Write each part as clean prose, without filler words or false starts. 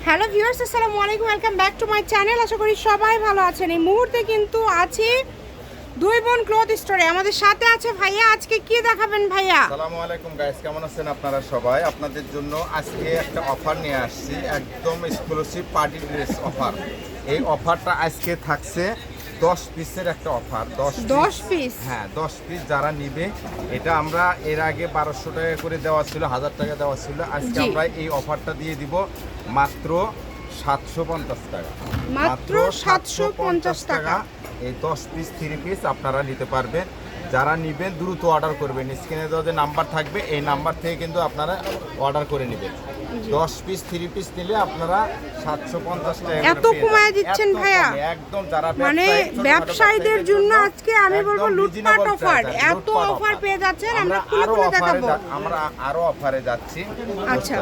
Hello viewers, আসসালামু আলাইকুম, welcome back to my channel. আশা করি সবাই ভালো আছেন। এই মুহূর্তে কিন্তু আছি দুই বোন ক্লথ স্টোরে। আমাদের সাথে আছে ভাইয়া। আজকে কি দেখাবেন ভাইয়া? আসসালামু আলাইকুম গাইস, কেমন আছেন আপনারা সবাই? আপনাদের জন্য আজকে একটা অফার নিয়ে আসছি, একদম এক্সক্লুসিভ পার্টি ড্রেস অফার। এই অফারটা আজকে থাকছে 10 পিসের একটা অফার। 10 পিস? হ্যাঁ, 10 পিস যারা নিবে। এটা আমরা এর আগে 1200 টাকা করে দেওয়া ছিল, 1000 টাকা দেওয়া ছিল। আজকে আমরা এই অফারটা দিয়ে দিব মাত্র 750 টাকা। মাত্র 750 টাকা। এই 10 পিস 3 পিস আপনারা নিতে পারবেন। যারা নেবেন দ্রুত অর্ডার করবেন। স্ক্রিনে দেওয়া যে নাম্বার থাকবে এই নাম্বার থেকে কিন্তু আপনারা অর্ডার করে নেবেন। 10 পিস 3 পিস নিলে আপনারা 750 টাকা এত কমায় দিচ্ছেন ভাইয়া? একদম, যারা মানে ব্যবসায়ীদের জন্য আজকে আমি বলবো লুটপাট অফার। এত অফার পেয়ে যাচ্ছেন। আমরা খুলে খুলে দেখাবো। আমরা আরো অফারে যাচ্ছি। আচ্ছা,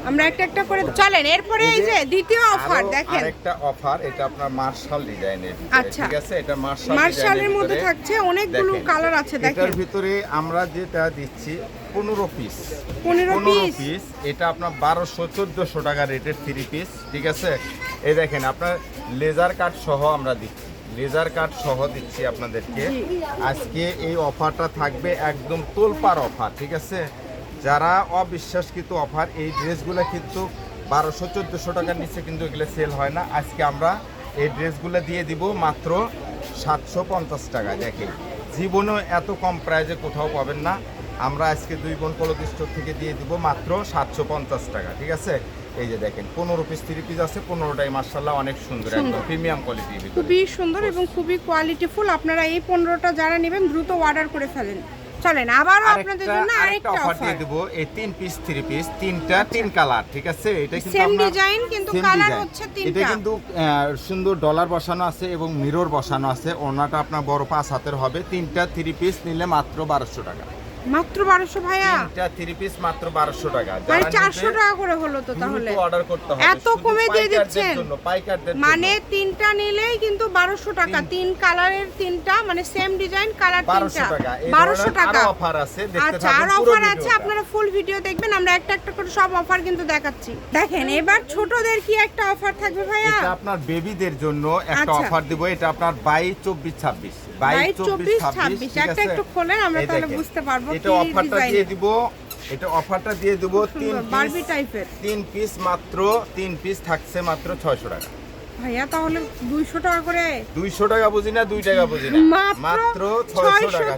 আমরা একটা একটা করে চলেন। এরপরে এই যে দ্বিতীয় অফার দেখেন, আরেকটা অফার। এটা আপনার মার্শাল ডিজাইনের, আচ্ছা ঠিক আছে? এটা মার্শালের মধ্যে থাকছে, অনেকগুলো কালার আছে দেখেন। এটার ভিতরে আমরা যেটা দিচ্ছি 15 পিস। 15 পিস। এটা আপনার 1200-1400 টাকা রেটের 3 পিস, ঠিক আছে? এই দেখেন, আপনার লেজার কাট সহ আমরা দিচ্ছি, লেজার কাট সহ দিচ্ছি আপনাদেরকে। আজকে এই অফারটা থাকবে একদম তোলপাড় অফার, ঠিক আছে? যারা অবিশ্বাসকৃত অফার, এই ড্রেসগুলো কিন্তু 1200-1400 টাকার নিচে কিন্তু এগুলো সেল হয় না। আজকে আমরা এই ড্রেসগুলো দিয়ে দিব মাত্র 750 টাকা। দেখেন, জীবনে এত কম প্রাইজে কোথাও পাবেন না। আমরা আজকে দুই বোন ক্লথ স্টোর থেকে দিয়ে দিব মাত্র 750 টাকা, ঠিক আছে? এই যে দেখেন, 15 পিস 3 পিস আছে। 15টাই মাশাআল্লাহ অনেক সুন্দর, একদম প্রিমিয়াম কোয়ালিটির ভিতরে, খুবই সুন্দর এবং খুবই কোয়ালিটিফুল। আপনারা এই 15টা যারা নেবেন দ্রুত অর্ডার করে ফেলেন। চলেন আবার আপনাদের জন্য আরেকটা অফার দিয়ে দেব। এই 3 পিস 3 পিস, তিনটা 3 কালার, ঠিক আছে? এটা কিন্তু সেম ডিজাইন কিন্তু কালার হচ্ছে তিনটা। এটা কিন্তু সুন্দর ডলার বসানো আছে এবং মিরর বসানো আছে। ওনাটা আপনার বড় 5 হাতের হবে। তিনটা 3 পিস নিলে মাত্র 1200 টাকা। মাত্র 1200 ভাইয়া? তিনটা 3 পিস মাত্র 1200 টাকা। মানে 400 টাকা করে হলো তো তাহলে। অর্ডার করতে হবে। এত কমে দিয়ে দিচ্ছেন পাইকারদের জন্য। মানে তিনটা নিলেই কিন্তু 1200 টাকা। তিন কালারের তিনটা, মানে সেম ডিজাইন কালার তিনটা 1200 টাকা। আরো অফার আছে, দেখতে আচ্ছা, থাকুন আর পুরো অফার আছে, ভিডিওটা। আপনারা ফুল ভিডিও দেখবেন। আমরা একটা একটা করে সব অফার কিন্তু দেখাচ্ছি। দেখেন এবার ছোটদের কি একটা অফার থাকবে ভাইয়া? এটা আপনার বেবিদের জন্য একটা আচ্ছা। অফার দিব। এটা আপনার 22 24 26 22 24 26, একটা একটু খোলেন, আমরা তাহলে বুঝতে পারবো এটা কি অফারটা ডিজাইন। দিয়ে দিব। এটা অফারটা দিয়ে দিব 3 বারবি পিস টাইপের। 3 পিস মাত্র 3 পিস থাকছে মাত্র 600 টাকা। ভাইয়া তাহলে 200 টাকা করে? 200 টাকা বুঝি না, 2 টাকা বুঝি না, মাত্র 600 টাকা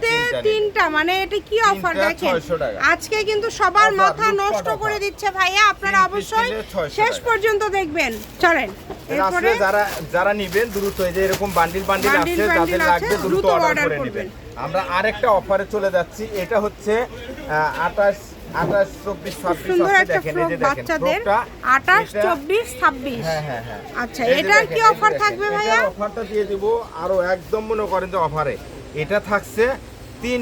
তিনটা। মানে এটা কি অফার দেখেন। 600 টাকা। আজকে কিন্তু সবার Offer, মাথা লুটপাট নষ্ট করে offer। দিচ্ছে ভাইয়া। আপনারা 3 piece অবশ্যই নিলে 600 শেষ টাকা। পর্যন্ত দেখবেন। চলেন এরপরে আসলে যারা নিবেন দ্রুত, এই যে এরকম বান্ডিল বান্ডিল আছে, যাদের আছে, লাগবে দ্রুত দ্রুত অর্ডার order করে করবেন। নেবেন। আমরা আরেকটা অফারে চলে যাচ্ছি। এটা হচ্ছে 28 24 26 সুন্দর আছে। একটা দেখেন, এই ফ্রক যে দেখেন বাচ্চাদের, ফ্রকটা 28 এটা- 24 26। হ্যাঁ হ্যাঁ হ্যাঁ। আচ্ছা, এই যে এটার দেখেন, কি এই যে অফার দেখেন, থাকবে এটার ভাইয়া? অফারটা দিয়ে দিব আরো একদম মনে করেন যে অফারে। এটা থাকছে 3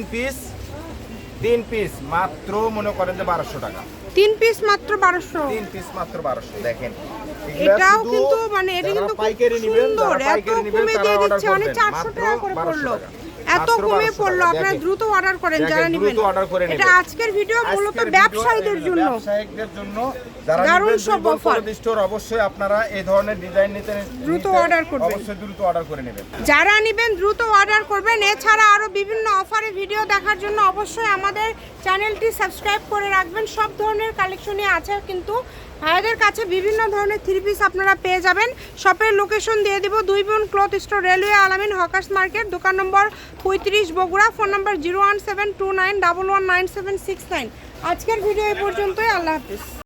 পিস মাত্র মনে করেন যে 1200 টাকা। 3 পিস মাত্র 1200। 3 পিস মাত্র 1200। দেখেন, এটাও কিন্তু মানে এটা কিন্তু খুব পাইকারি নেবেন, সুন্দর। যারা এত পাইকারি নেবেন কমে তারা দিয়ে অর্ডার দিচ্ছে, মানে করবেন 400 টাকা করে 1200 পড়লো। টাকা। এত মাত্র কমে 1200 পড়লো। টাকা। আপনারা দেখেন, দ্রুত অর্ডার করেন দেখেন, যারা নেবেন। দ্রুত অর্ডার করে এটা নেবেন। আজকের ভিডিও মূলত আজকের ব্যবসায়ীদের ভিডিও জন্য। ব্যবসায়ীদের জন্য যারা দারুণ নেবেন সব অফার। স্টোর, অবশ্যই আপনারা এই ধরনের ডিজাইন দ্রুত অর্ডার করবেন। অবশ্যই দ্রুত অর্ডার করে নেবেন। যারা নেবেন দ্রুত অর্ডার করবেন। এছাড়া আরো বিভিন্ন অফারে ভিডিও দেখার জন্য অবশ্যই আমাদের চ্যানেলটি সাবস্ক্রাইব করে রাখবেন। সব ধরনের কালেকশনই আছে কিন্তু ভাইয়াদের কাছে বিভিন্ন ধরনের 3 পিস আপনারা পেয়ে যাবেন। শপের লোকেশন দিয়ে দিব, দুই বোন ক্লথ স্টোর, রেলওয়ে আলামিন হকার্স মার্কেট, দোকান নম্বর 35 বগুড়া, ফোন নম্বর 01729119769। আজকের ভিডিও এই পর্যন্তই। আল্লাহ হাফিজ।